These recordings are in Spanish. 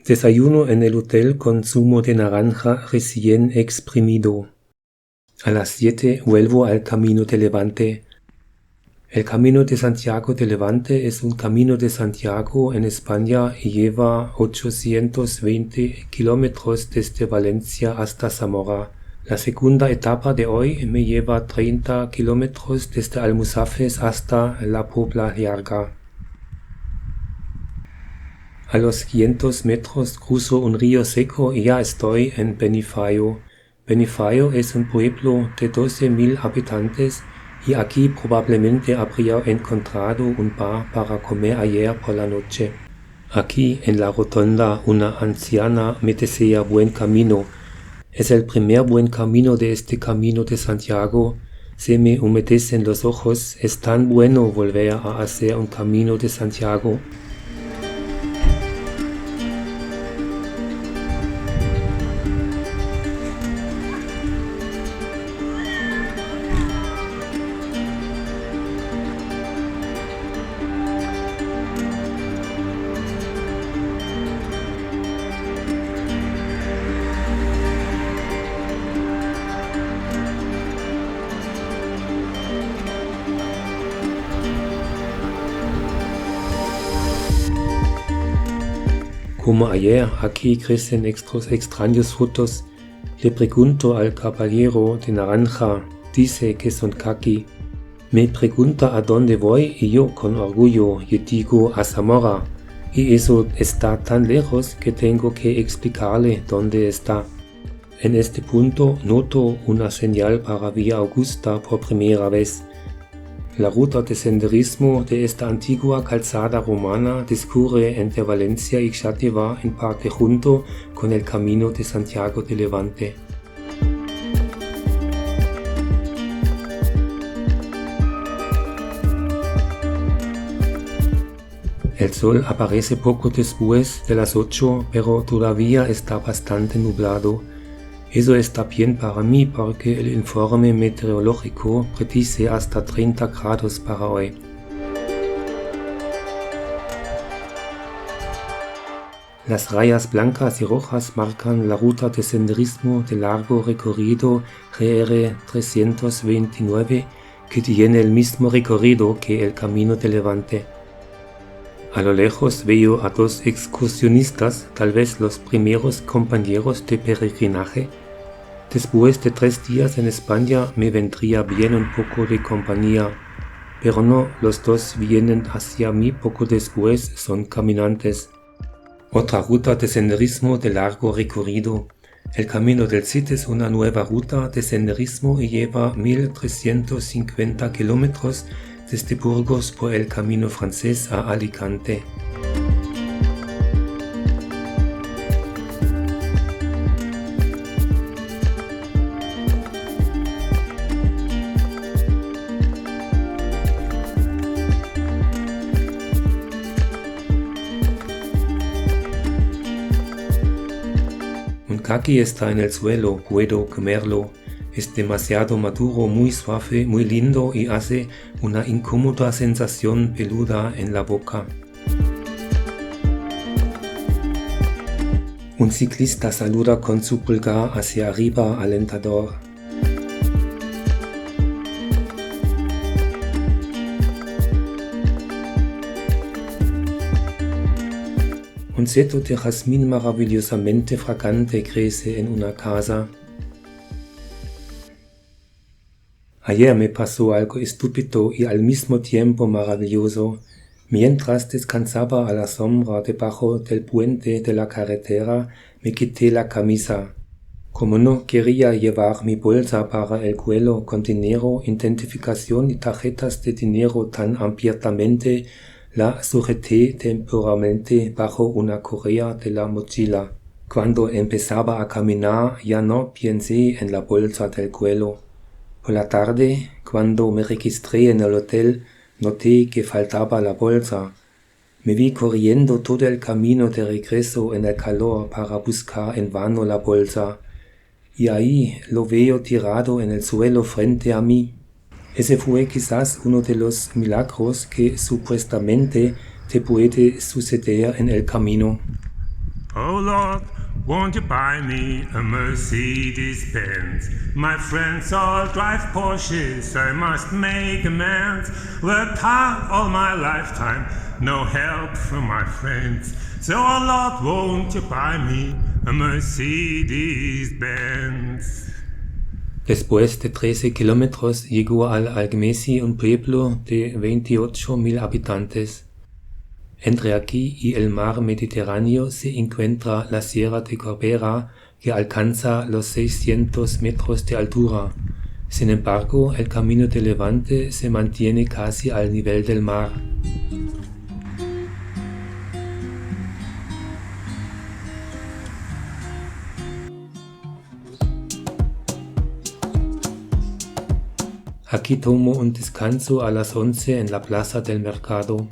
Desayuno en el hotel con zumo de naranja recién exprimido. A las 7 vuelvo al Camino de Levante. El Camino de Santiago de Levante es un camino de Santiago en España y lleva 820 kilómetros desde Valencia hasta Zamora. La segunda etapa de hoy me lleva 30 kilómetros desde Almusafes hasta La Pobla Llarga. A los 500 metros cruzo un río seco y ya estoy en Benifallo. Benifallo es un pueblo de 12.000 habitantes y aquí probablemente habría encontrado un bar para comer ayer por la noche. Aquí en la rotonda una anciana me desea buen camino. Es el primer buen camino de este Camino de Santiago. Se me humedecen los ojos, es tan bueno volver a hacer un Camino de Santiago. Como ayer, aquí crecen estos extraños frutos. Le pregunto al caballero de naranja, dice que son caqui. Me pregunta a dónde voy y yo con orgullo le digo a Zamora. Y eso está tan lejos que tengo que explicarle dónde está. En este punto noto una señal para Vía Augusta por primera vez. La ruta de senderismo de esta antigua calzada romana discurre entre Valencia y Xàtiva en parte junto con el Camino de Santiago de Levante. El sol aparece poco después de las 8, pero todavía está bastante nublado. Eso está bien para mí porque el informe meteorológico predice hasta 30 grados para hoy. Las rayas blancas y rojas marcan la ruta de senderismo de largo recorrido GR 329 que tiene el mismo recorrido que el Camino de Levante. A lo lejos veo a dos excursionistas, tal vez los primeros compañeros de peregrinaje. Después de 3 días en España me vendría bien un poco de compañía, pero no, los dos vienen hacia mí poco después, son caminantes. Otra ruta de senderismo de largo recorrido. El Camino del Cid es una nueva ruta de senderismo y lleva 1350 kilómetros desde Burgos por el camino francés a Alicante. Un caqui está en el suelo, puedo comerlo. Es demasiado maduro, muy suave, muy lindo y hace una incómoda sensación peluda en la boca. Un ciclista saluda con su pulgar hacia arriba alentador. Un seto de jazmín maravillosamente fragante crece en una casa. Ayer me pasó algo estúpido y al mismo tiempo maravilloso. Mientras descansaba a la sombra debajo del puente de la carretera, me quité la camisa. Como no quería llevar mi bolsa para el cuello con dinero, identificación y tarjetas de dinero tan abiertamente, la sujeté temporalmente bajo una correa de la mochila. Cuando empezaba a caminar ya no pensé en la bolsa del cuello. Por la tarde, cuando me registré en el hotel, noté que faltaba la bolsa. Me vi corriendo todo el camino de regreso en el calor para buscar en vano la bolsa. Y ahí lo veo tirado en el suelo frente a mí. Ese fue quizás uno de los milagros que supuestamente te puede suceder en el camino. Oh Lord, won't you buy me a Mercedes-Benz? My friends all drive Porsches, I must make amends. Worked hard all my lifetime, no help from my friends. So oh Lord, won't you buy me a Mercedes-Benz? Después de 13 kilómetros llegó al Algemesí, un pueblo de 28.000 habitantes. Entre aquí y el mar Mediterráneo se encuentra la Sierra de Corbera, que alcanza los 600 metros de altura. Sin embargo, el camino de Levante se mantiene casi al nivel del mar. Aquí tomo un descanso a las 11 en la plaza del mercado.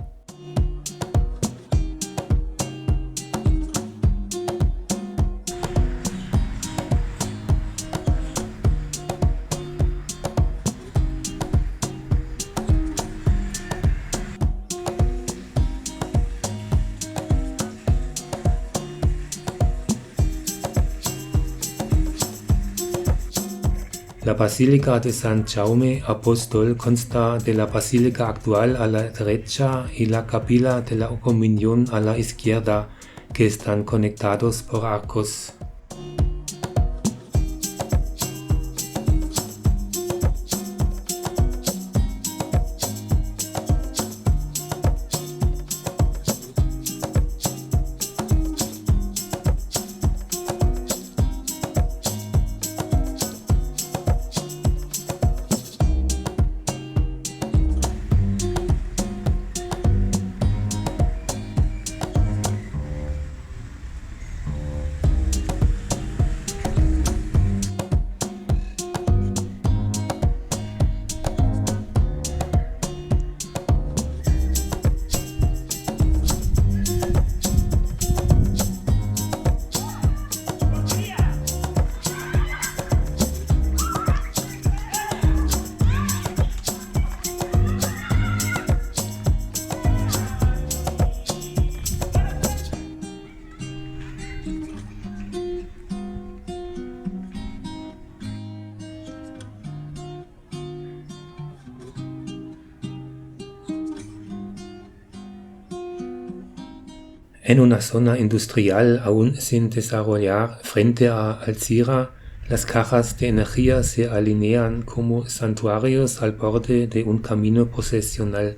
La Basílica de San Jaume Apóstol consta de la basílica actual a la derecha y la capilla de la Comunión a la izquierda, que están conectados por arcos. En una zona industrial aún sin desarrollar, frente a Alzira, las cajas de energía se alinean como santuarios al borde de un camino procesional.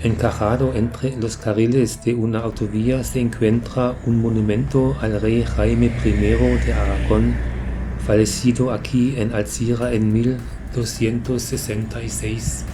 Encajado entre los carriles de una autovía se encuentra un monumento al rey Jaime I de Aragón, fallecido aquí en Alzira en 1266.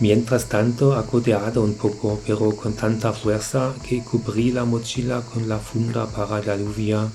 Mientras tanto, ha goteado un poco, pero con tanta fuerza que cubrí la mochila con la funda para la lluvia.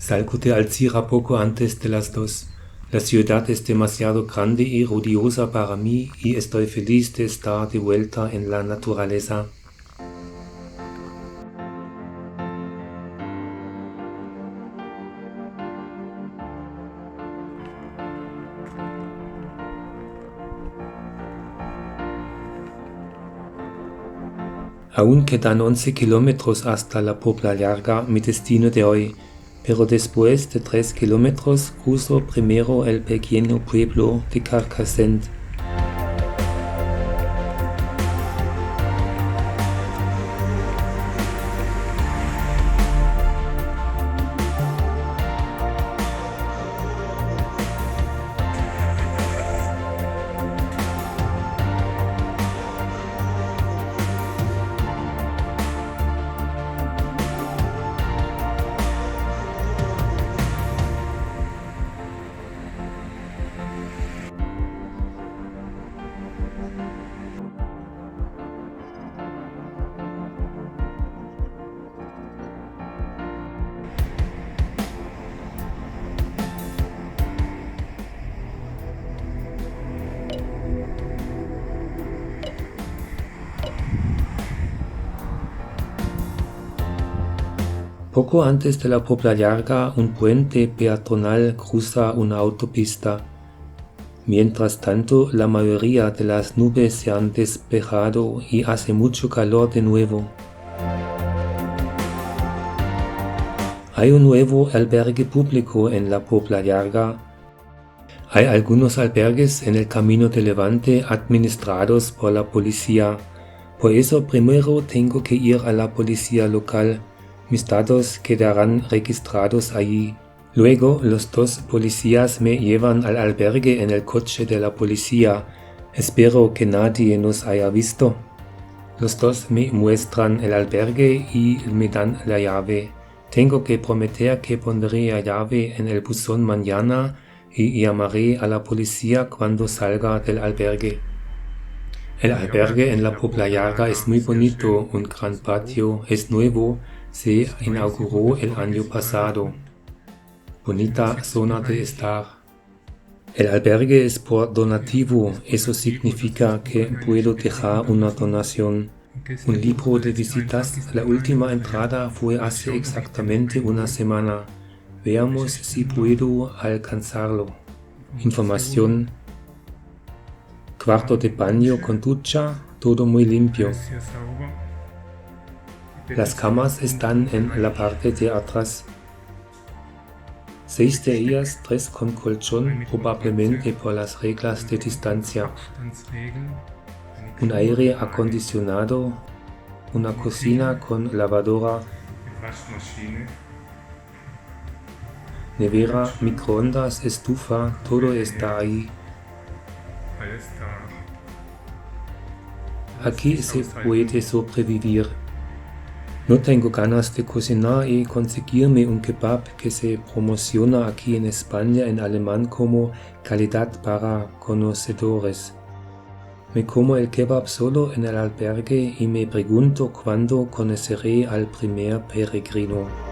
Salgo de Alzira poco antes de las 2. La ciudad es demasiado grande y ruidosa para mí y estoy feliz de estar de vuelta en la naturaleza. Aún quedan 11 kilómetros hasta la Pobla Llarga, mi destino de hoy, pero después de 3 kilómetros cruzo primero el pequeño pueblo de Carcassent. Poco antes de la Pobla Llarga, un puente peatonal cruza una autopista. Mientras tanto, la mayoría de las nubes se han despejado y hace mucho calor de nuevo. Hay un nuevo albergue público en la Pobla Llarga. Hay algunos albergues en el Camino de Levante administrados por la policía. Por eso primero tengo que ir a la policía local. Mis datos quedarán registrados allí. Luego los 2 policías me llevan al albergue en el coche de la policía. Espero que nadie nos haya visto. Los 2 me muestran el albergue y me dan la llave. Tengo que prometer que pondré la llave en el buzón mañana y llamaré a la policía cuando salga del albergue. El albergue en la Pobla Llarga es muy bonito, un gran patio, es nuevo, se inauguró el año pasado. Bonita zona de estar. El albergue es por donativo, eso significa que puedo dejar una donación. Un libro de visitas, la última entrada fue hace exactamente una semana. Veamos si puedo alcanzarlo. Información. Cuarto de baño con ducha, todo muy limpio. Las camas están en la parte de atrás. 6 de ellas, 3 con colchón, probablemente por las reglas de distancia. Un aire acondicionado, una cocina con lavadora, nevera, microondas, estufa, todo está ahí. Aquí se puede sobrevivir. No tengo ganas de cocinar y conseguirme un kebab que se promociona aquí en España en alemán como calidad para conocedores. Me como el kebab solo en el albergue y me pregunto cuándo conoceré al primer peregrino.